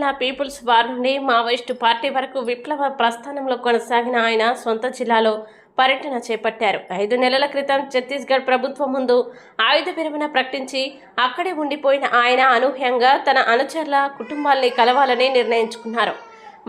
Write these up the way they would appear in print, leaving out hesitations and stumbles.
జిల్లా peoples war నుండి Maoist party వరకు విప్లవ ప్రస్థానంలో కొనసాగిన ఆయన సొంత జిల్లాలో పర్యటన చేపట్టారు. 5 నెలల క్రితం ఛత్తీస్గఢ్ ప్రభుత్వం ముందు ఆయుధ విరమణ ప్రకటించి అక్కడే ఉండిపోయిన ఆయన అనూహ్యంగా తన అనుచరుల కుటుంబాల్ని కలవాలని నిర్ణయించుకున్నారు.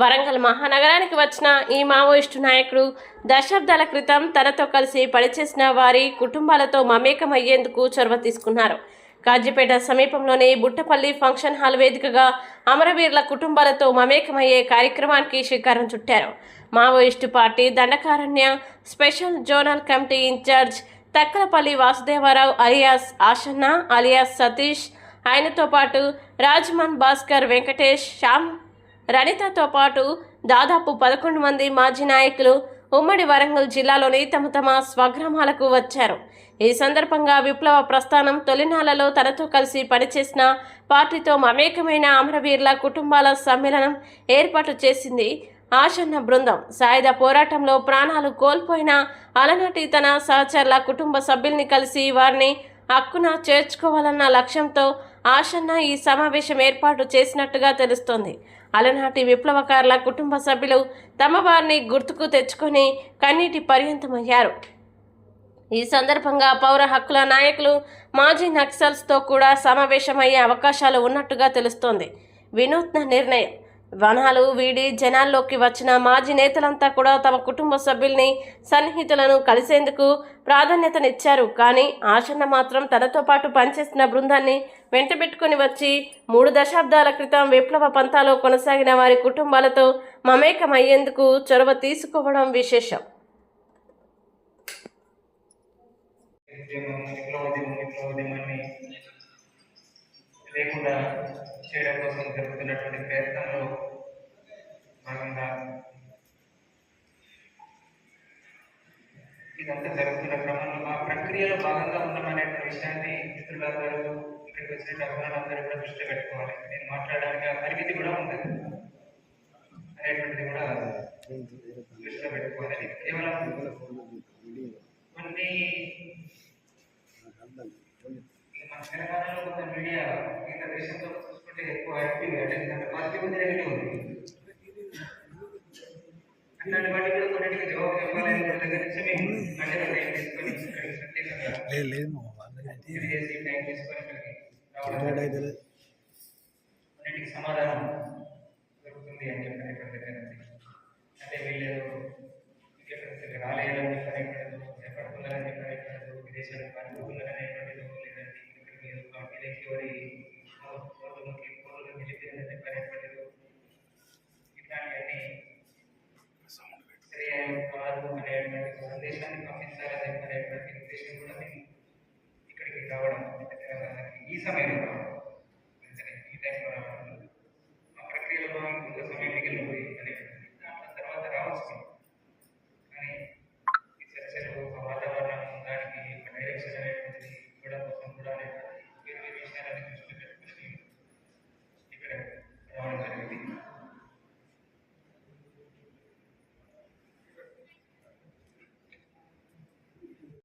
వరంగల్ మహానగరానికి వచ్చిన ఈ మావోయిస్టు నాయకుడు దశాబ్దాల క్రితం తనతో కలిసి పనిచేసిన వారి కుటుంబాలతో మమేకమయ్యేందుకు చొరవ తీసుకున్నారు. కాజీపేట సమీపంలోని బుట్టపల్లి ఫంక్షన్ హాల్ వేదికగా అమరవీరుల కుటుంబాలతో మమేకమయ్యే కార్యక్రమానికి శ్రీకారం చుట్టారు. Maoist party Dandakaranya special zonal committee incharge Takkalapalli Vasudevarao alias Ashanna alias Satish, ఆయనతో పాటు రాజ్మన్ భాస్కర్, వెంకటేష్, శ్యామ్, రనితతో పాటు దాదాపు 11 మంది మాజీ నాయకులు ఉమ్మడి వరంగల్ జిల్లాలోని తమ స్వగ్రామాలకు వచ్చారు. ఈ సందర్భంగా విప్లవ ప్రస్థానం తొలినాళ్లలో తనతో కలిసి పనిచేసిన పార్టీతో మమేకమైన అమరవీరుల కుటుంబాల సమ్మేళనం ఏర్పాటు చేసింది ఆషన్న బృందం. సాయుధ పోరాటంలో ప్రాణాలు కోల్పోయిన అలనాటి తన సహచరుల కుటుంబ సభ్యుల్ని కలిసి వారిని హక్కున చేర్చుకోవాలన్న లక్ష్యంతో ఆషన్న ఈ సమావేశం ఏర్పాటు చేసినట్టుగా తెలుస్తోంది. అలనాటి విప్లవకారుల కుటుంబ సభ్యులు తమ వారిని గుర్తుకు తెచ్చుకొని కన్నీటి పర్యంతమయ్యారు. ఈ సందర్భంగా పౌర హక్కుల నాయకులు, మాజీ నక్సల్స్తో కూడా సమావేశమయ్యే అవకాశాలు ఉన్నట్టుగా తెలుస్తోంది. వినూత్న నిర్ణయం. వనాలు వీడి జనాల్లోకి వచ్చిన మాజీ నేతలంతా కూడా తమ కుటుంబ సభ్యుల్ని, సన్నిహితులను కలిసేందుకు ప్రాధాన్యతనిచ్చారు. కానీ ఆషన్న మాత్రం తనతో పాటు పనిచేసిన బృందాన్ని వెంటబెట్టుకుని వచ్చి 3 దశాబ్దాల క్రితం విప్లవ పంథాలో కొనసాగిన వారి కుటుంబాలతో మమేకమయ్యేందుకు చొరవ తీసుకోవడం విశేషం. లేకుండా చేయడం కోసం జరుగుతున్నటువంటి ప్రయత్నంలో భాగంగా ఇదంతా జరుగుతున్న క్రమంలో ఆ ప్రక్రియలో భాగంగా ఉన్నామనేటువంటి విషయాన్ని మిత్రులందరూ ఇక్కడికి వచ్చిన అభిమానులందరూ కూడా దృష్టి పెట్టుకోవాలి. నేను మాట్లాడడానికి ఆ పరిమితి కూడా ఉంటుంది అనేటువంటిది కూడా దృష్టిలో పెట్టుకోవాలి. కేవలం కొన్ని మన తెలంగాణలో కొంత మీడియా మిగతా దేశంలో చూసుకుంటే ఎక్కువ యాక్టివ్ అంటే పాజిటివ్ ఉంది, నెగిటివ్ ఉంది. అట్లాంటి వాటి కూడా కొన్నింటికి జవాబు చెప్పాలని దగ్గర మేము అంటే టైం తీసుకొని ఇక్కడికి ప్రత్యేకంగా చేసి టైం తీసుకొని ఇక్కడికి రావడం కొన్నింటికి సమాధానం దొరుకుతుంది అని చెప్పినటువంటి దగ్గర అంటే వీళ్ళు ఇక్కడ రాలేదని చెప్పనేటువంటిది, ఎప్పటికున్నారని చెప్పనేటువంటిది, విదేశాలకు పాల్గొన్నారని అనేటువంటిది, లేదంటే ఇక్కడికి పార్టీలకి ఎవరి పూర్వకి నిలిపినని చెప్పనేటువంటిది, ఇట్లాంటివన్నీ సరి కాదు అనేటువంటి సందేశాన్ని పంపించాలని చెప్పనేటువంటి ఉద్దేశం కూడా మేము ఇక్కడికి రావడం, ఈ సమయంలో రావడం, ఈ టైంలో రావడం